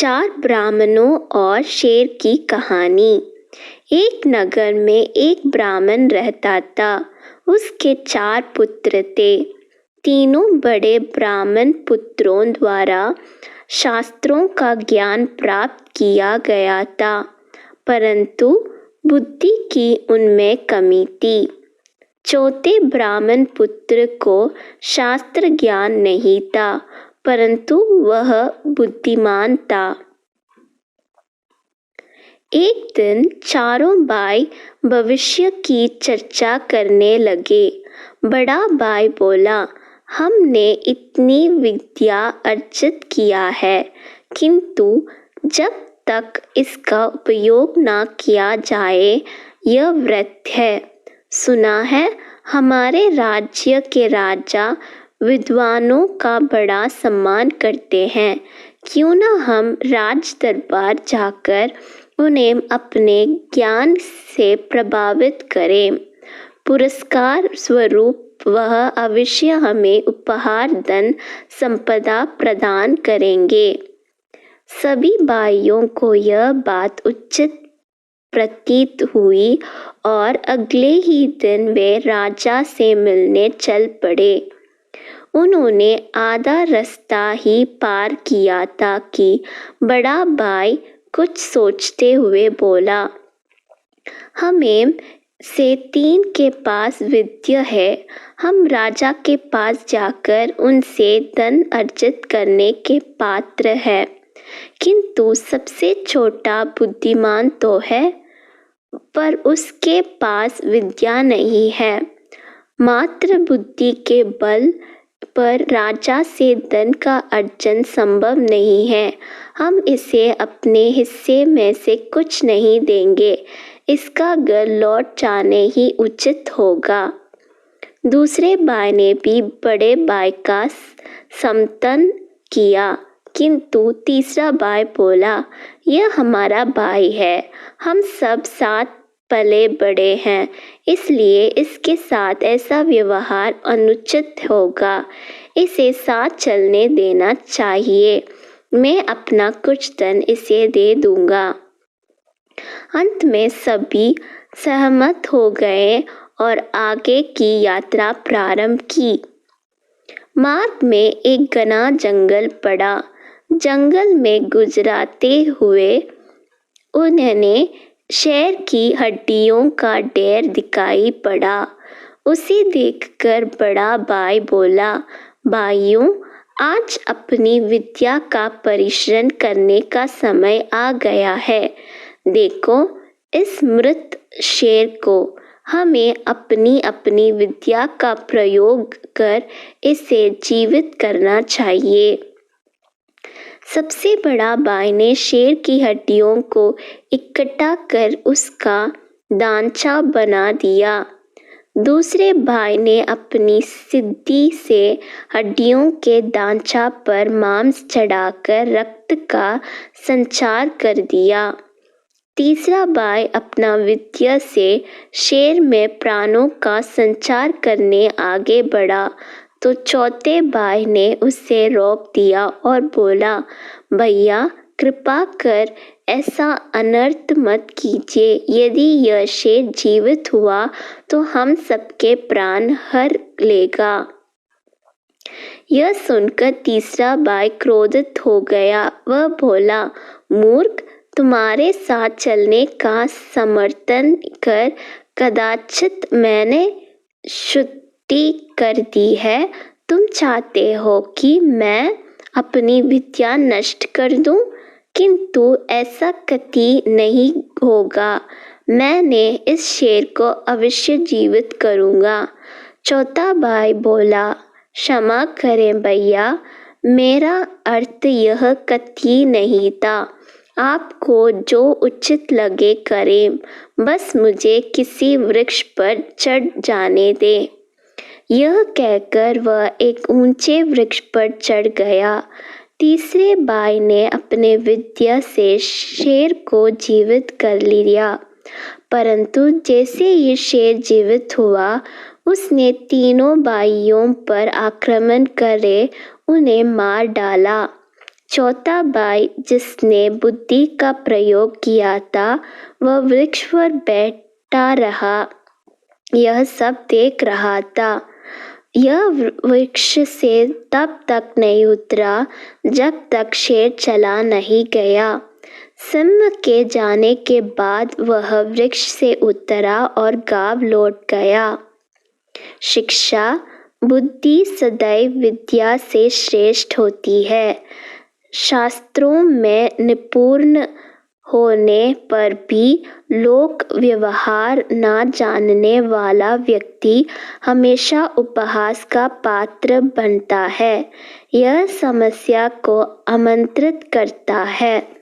चार ब्राह्मणों और शेर की कहानी। एक नगर में एक ब्राह्मण रहता था। उसके 4 पुत्र थे। तीनों बड़े ब्राह्मण पुत्रों द्वारा शास्त्रों का ज्ञान प्राप्त किया गया था, परंतु बुद्धि की उनमें कमी थी। चौथे ब्राह्मण पुत्र को शास्त्र ज्ञान नहीं था, परंतु वह बुद्धिमान था। एक दिन चारों भाई भविष्य की चर्चा करने लगे। बड़ा भाई बोला, हमने इतनी विद्या अर्जित किया है, किंतु जब तक इसका उपयोग न किया जाए यह व्यर्थ है। सुना है हमारे राज्य के राजा विद्वानों का बड़ा सम्मान करते हैं। क्यों न हम राज दरबार जाकर उन्हें अपने ज्ञान से प्रभावित करें। पुरस्कार स्वरूप वह अवश्य हमें उपहार धन संपदा प्रदान करेंगे। सभी भाइयों को यह बात उचित प्रतीत हुई और अगले ही दिन वे राजा से मिलने चल पड़े। उन्होंने आधा रास्ता ही पार किया था कि बड़ा भाई कुछ सोचते हुए बोला, हमें से 3 के पास विद्या है। हम राजा के पास जाकर उनसे धन अर्जित करने के पात्र हैं, किंतु सबसे छोटा बुद्धिमान तो है, पर उसके पास विद्या नहीं है। मात्र बुद्धि के बल पर राजा से धन का अर्जन संभव नहीं है। हम इसे अपने हिस्से में से कुछ नहीं देंगे। इसका घर लौट जाने ही उचित होगा। दूसरे भाई ने भी बड़े भाई का समर्थन किया, किंतु तीसरा भाई बोला, यह हमारा भाई है, हम सब साथ पले बड़े हैं, इसलिए इसके साथ ऐसा व्यवहार अनुचित होगा। इसे साथ चलने देना चाहिए। मैं अपना कुछ धन इसे दे दूंगा। अंत में सभी सहमत हो गए और आगे की यात्रा प्रारंभ की। मार्ग में एक घना जंगल पड़ा। जंगल में गुजरते हुए उन्हें शेर की हड्डियों का ढेर दिखाई पड़ा। उसे देखकर बड़ा भाई बोला, भाइयों, आज अपनी विद्या का परीक्षण करने का समय आ गया है। देखो इस मृत शेर को। हमें अपनी अपनी विद्या का प्रयोग कर इसे जीवित करना चाहिए। सबसे बड़ा भाई ने शेर की हड्डियों को इकट्ठा कर उसका ढांचा बना दिया। दूसरे भाई ने अपनी सिद्धि से हड्डियों के ढांचा पर मांस चढ़ाकर रक्त का संचार कर दिया। तीसरा भाई अपना विद्या से शेर में प्राणों का संचार करने आगे बढ़ा, तो चौथे भाई ने उसे रोक दिया और बोला, भैया कृपा कर ऐसा अनर्थ मत कीजिए। यदि यह शेर जीवित हुआ तो हम सबके प्राण हर लेगा। यह सुनकर तीसरा भाई क्रोधित हो गया। वह बोला, मूर्ख, तुम्हारे साथ चलने का समर्थन कर कदाचित मैंने श्रुति कर दी है। तुम चाहते हो कि मैं अपनी विद्या नष्ट कर दूं, किंतु ऐसा कभी नहीं होगा। मैंने इस शेर को अवश्य जीवित करूंगा। चौथा भाई बोला, क्षमा करें भैया, मेरा अर्थ यह कतई नहीं था। आपको जो उचित लगे करें, बस मुझे किसी वृक्ष पर चढ़ जाने दें। यह कहकर वह एक ऊंचे वृक्ष पर चढ़ गया। तीसरे भाई ने अपने विद्या से शेर को जीवित कर लिया, परंतु जैसे ही शेर जीवित हुआ, उसने तीनों भाइयों पर आक्रमण करे उन्हें मार डाला। चौथा भाई, जिसने बुद्धि का प्रयोग किया था, वह वृक्ष पर बैठा रहा, यह सब देख रहा था। यह वृक्ष से तब तक नहीं उतरा जब तक शेर चला नहीं गया। सिंह के जाने के बाद वह वृक्ष से उतरा और गांव लौट गया। शिक्षा: बुद्धि सदैव विद्या से श्रेष्ठ होती है। शास्त्रों में निपुण होने पर भी लोक व्यवहार न जानने वाला व्यक्ति हमेशा उपहास का पात्र बनता है। यह समस्या को आमंत्रित करता है।